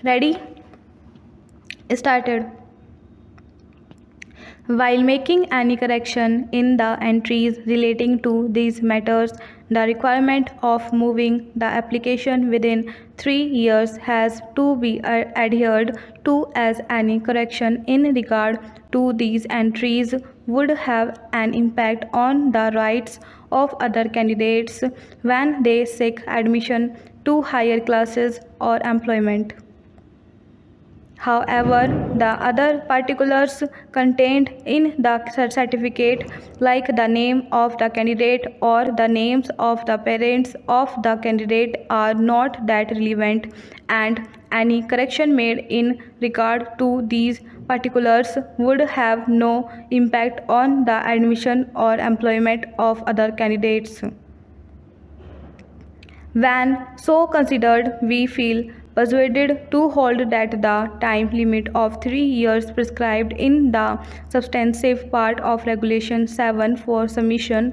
Ready? Started. While making any correction in the entries relating to these matters, the requirement of moving the application within 3 years has to be adhered to, as any correction in regard to these entries would have an impact on the rights of other candidates when they seek admission to higher classes or employment. However, the other particulars contained in the certificate, like the name of the candidate or the names of the parents of the candidate, are not that relevant, and any correction made in regard to these particulars would have no impact on the admission or employment of other candidates. When so considered, we feel persuaded to hold that the time limit of 3 years prescribed in the substantive part of Regulation 7 for submission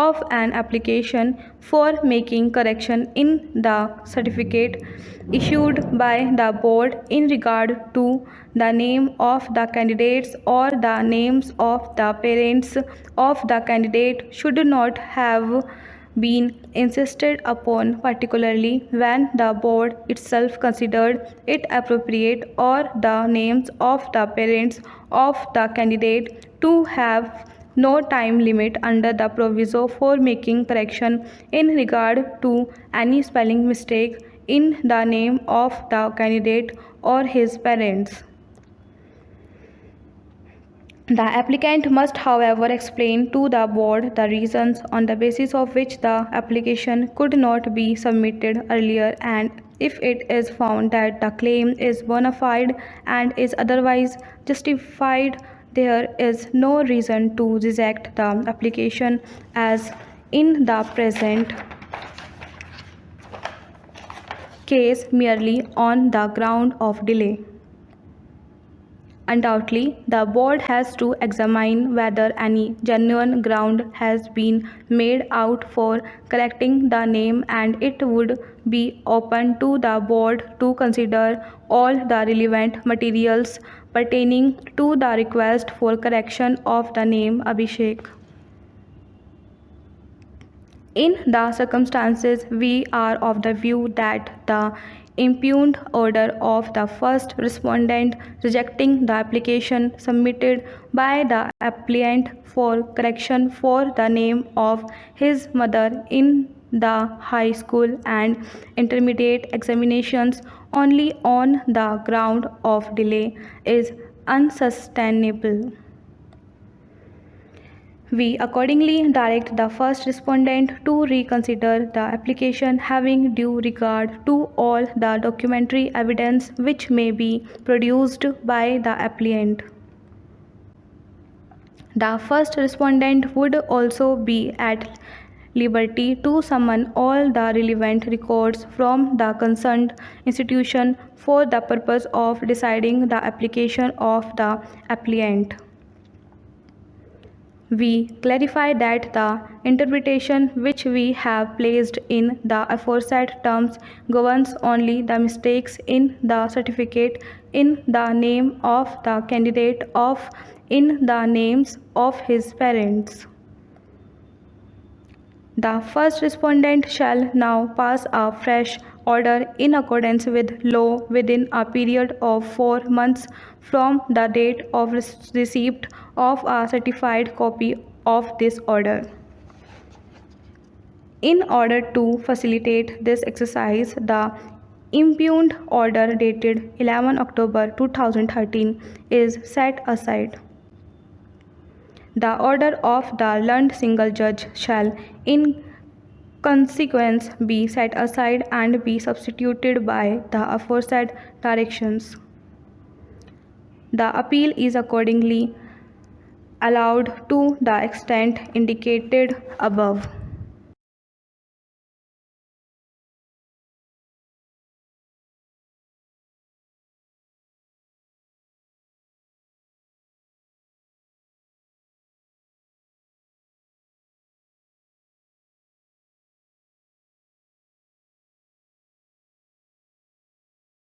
of an application for making correction in the certificate issued by the board in regard to the name of the candidates or the names of the parents of the candidate should not have been insisted upon, particularly when the board itself considered it appropriate or the names of the parents of the candidate to have no time limit under the proviso for making correction in regard to any spelling mistake in the name of the candidate or his parents. The applicant must, however, explain to the board the reasons on the basis of which the application could not be submitted earlier, and if it is found that the claim is bona fide and is otherwise justified, there is no reason to reject the application, as in the present case, merely on the ground of delay. Undoubtedly, the board has to examine whether any genuine ground has been made out for correcting the name, and it would be open to the board to consider all the relevant materials pertaining to the request for correction of the name Abhishek. In the circumstances, we are of the view that the impugned order of the first respondent rejecting the application submitted by the applicant for correction for the name of his mother in the high school and intermediate examinations only on the ground of delay is unsustainable. We accordingly direct the first respondent to reconsider the application, having due regard to all the documentary evidence which may be produced by the applicant. The first respondent would also be at liberty to summon all the relevant records from the concerned institution for the purpose of deciding the application of the applicant. We clarify that the interpretation which we have placed in the aforesaid terms governs only the mistakes in the certificate in the name of the candidate of in the names of his parents. The first respondent shall now pass a fresh order in accordance with law within a period of 4 months from the date of receipt of a certified copy of this order. In order to facilitate this exercise, the impugned order dated 11 October 2013 is set aside. The order of the learned single judge shall in consequence be set aside and be substituted by the aforesaid directions. The appeal is accordingly allowed to the extent indicated above.